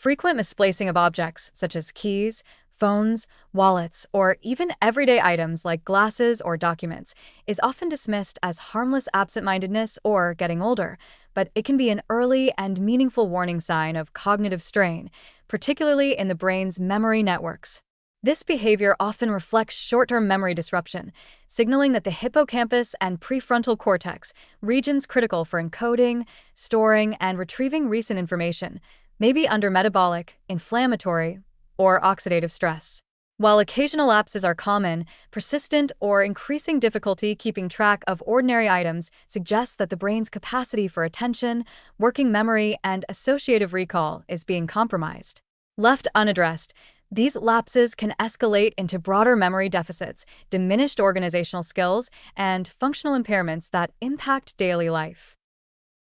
Frequent misplacing of objects, such as keys, phones, wallets, or even everyday items like glasses or documents, is often dismissed as harmless absent-mindedness or getting older, but it can be an early and meaningful warning sign of cognitive strain, particularly in the brain's memory networks. This behavior often reflects short-term memory disruption, signaling that the hippocampus and prefrontal cortex, regions critical for encoding, storing, and retrieving recent information, may be under metabolic, inflammatory, or oxidative stress. While occasional lapses are common, persistent or increasing difficulty keeping track of ordinary items suggests that the brain's capacity for attention, working memory, and associative recall is being compromised. Left unaddressed, these lapses can escalate into broader memory deficits, diminished organizational skills, and functional impairments that impact daily life.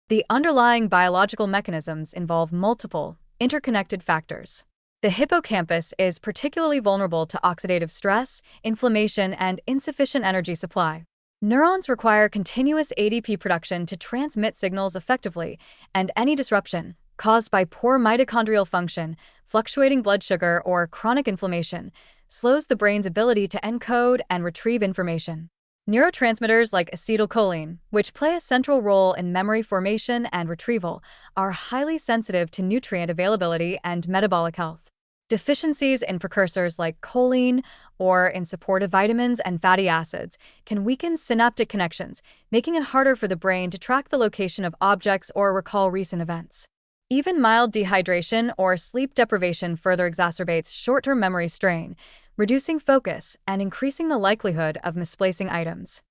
The underlying biological mechanisms involve multiple, interconnected factors. The hippocampus is particularly vulnerable to oxidative stress, inflammation, and insufficient energy supply. Neurons require continuous ADP production to transmit signals effectively, and any disruption, caused by poor mitochondrial function, fluctuating blood sugar, or chronic inflammation, slows the brain's ability to encode and retrieve information. Neurotransmitters like acetylcholine, which play a central role in memory formation and retrieval, are highly sensitive to nutrient availability and metabolic health. Deficiencies in precursors like choline or in supportive vitamins and fatty acids can weaken synaptic connections, making it harder for the brain to track the location of objects or recall recent events. Even mild dehydration or sleep deprivation further exacerbates short-term memory strain, reducing focus and increasing the likelihood of misplacing items.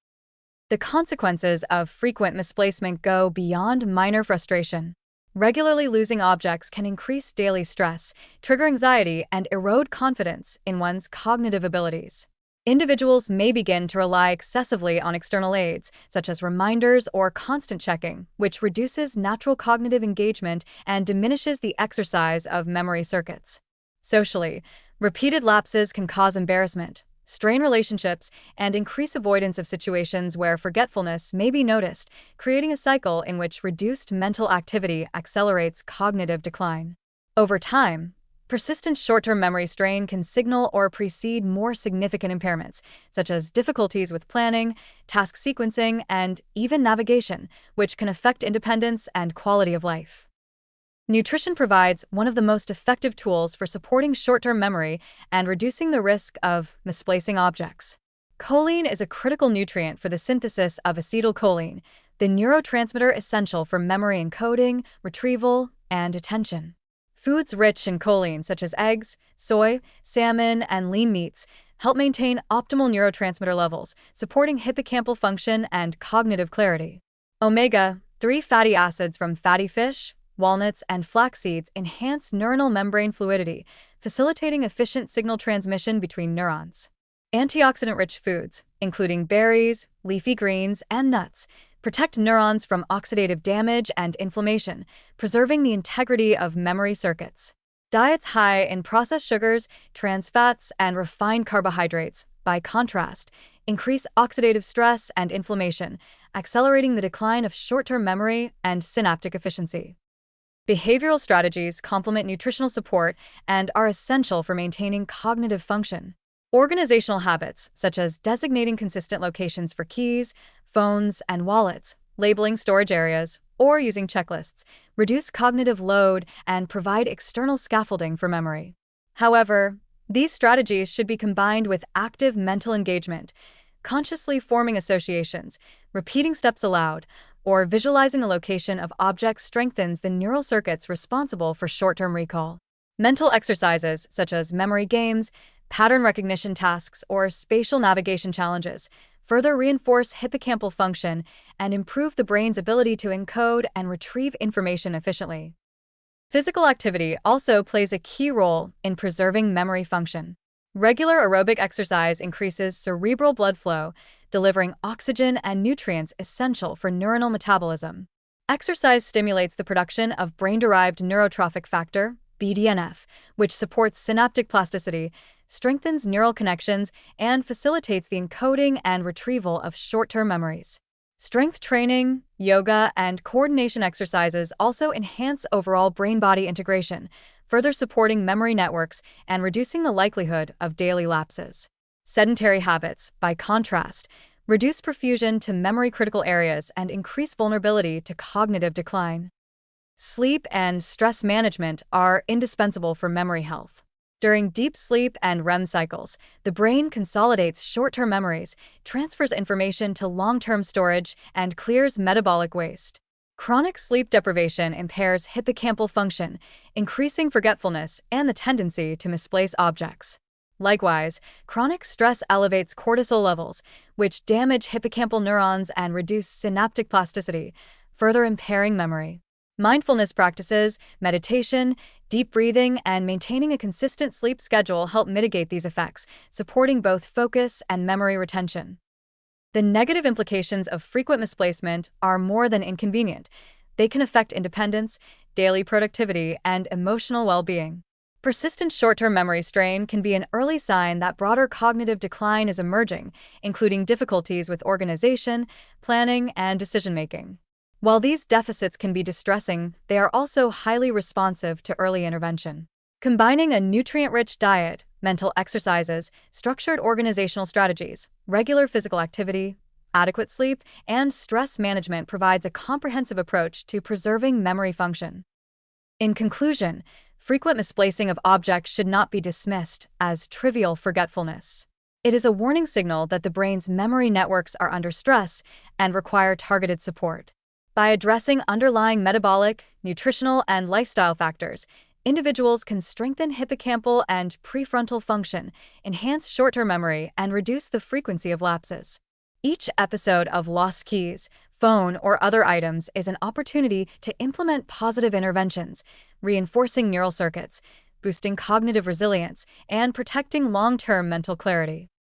The consequences of frequent misplacement go beyond minor frustration. Regularly losing objects can increase daily stress, trigger anxiety, and erode confidence in one's cognitive abilities. Individuals may begin to rely excessively on external aids, such as reminders or constant checking, which reduces natural cognitive engagement and diminishes the exercise of memory circuits. Socially, repeated lapses can cause embarrassment, strain relationships, and increase avoidance of situations where forgetfulness may be noticed, creating a cycle in which reduced mental activity accelerates cognitive decline. Over time, persistent short-term memory strain can signal or precede more significant impairments, such as difficulties with planning, task sequencing, and even navigation, which can affect independence and quality of life. Nutrition provides one of the most effective tools for supporting short-term memory and reducing the risk of misplacing objects. Choline is a critical nutrient for the synthesis of acetylcholine, the neurotransmitter essential for memory encoding, retrieval, and attention. Foods rich in choline, such as eggs, soy, salmon, and lean meats, help maintain optimal neurotransmitter levels, supporting hippocampal function and cognitive clarity. Omega-3 fatty acids from fatty fish, walnuts, and flax seeds enhance neuronal membrane fluidity, facilitating efficient signal transmission between neurons. Antioxidant-rich foods, including berries, leafy greens, and nuts, protect neurons from oxidative damage and inflammation, preserving the integrity of memory circuits. Diets high in processed sugars, trans fats, and refined carbohydrates, by contrast, increase oxidative stress and inflammation, accelerating the decline of short-term memory and synaptic efficiency. Behavioral strategies complement nutritional support and are essential for maintaining cognitive function. Organizational habits, such as designating consistent locations for keys, phones, and wallets, labeling storage areas, or using checklists, reduce cognitive load and provide external scaffolding for memory. However, these strategies should be combined with active mental engagement, consciously forming associations, repeating steps aloud, or visualizing the location of objects strengthens the neural circuits responsible for short-term recall. Mental exercises, such as memory games, pattern recognition tasks, or spatial navigation challenges, further reinforce hippocampal function and improve the brain's ability to encode and retrieve information efficiently. Physical activity also plays a key role in preserving memory function. Regular aerobic exercise increases cerebral blood flow, delivering oxygen and nutrients essential for neuronal metabolism. Exercise stimulates the production of brain-derived neurotrophic factor, BDNF, which supports synaptic plasticity, strengthens neural connections, and facilitates the encoding and retrieval of short-term memories. Strength training, yoga, and coordination exercises also enhance overall brain-body integration, further supporting memory networks and reducing the likelihood of daily lapses. Sedentary habits, by contrast, reduce perfusion to memory-critical areas and increase vulnerability to cognitive decline. Sleep and stress management are indispensable for memory health. During deep sleep and REM cycles, the brain consolidates short-term memories, transfers information to long-term storage, and clears metabolic waste. Chronic sleep deprivation impairs hippocampal function, increasing forgetfulness and the tendency to misplace objects. Likewise, chronic stress elevates cortisol levels, which damage hippocampal neurons and reduce synaptic plasticity, further impairing memory. Mindfulness practices, meditation, deep breathing, and maintaining a consistent sleep schedule help mitigate these effects, supporting both focus and memory retention. The negative implications of frequent misplacement are more than inconvenient. They can affect independence, daily productivity, and emotional well-being. Persistent short-term memory strain can be an early sign that broader cognitive decline is emerging, including difficulties with organization, planning, and decision-making. While these deficits can be distressing, they are also highly responsive to early intervention. Combining a nutrient-rich diet, mental exercises, structured organizational strategies, regular physical activity, adequate sleep, and stress management provides a comprehensive approach to preserving memory function. In conclusion, frequent misplacing of objects should not be dismissed as trivial forgetfulness. It is a warning signal that the brain's memory networks are under stress and require targeted support. By addressing underlying metabolic, nutritional, and lifestyle factors, individuals can strengthen hippocampal and prefrontal function, enhance short-term memory, and reduce the frequency of lapses. Each episode of Lost Keys, Phone, or Other Items is an opportunity to implement positive interventions, reinforcing neural circuits, boosting cognitive resilience, and protecting long-term mental clarity.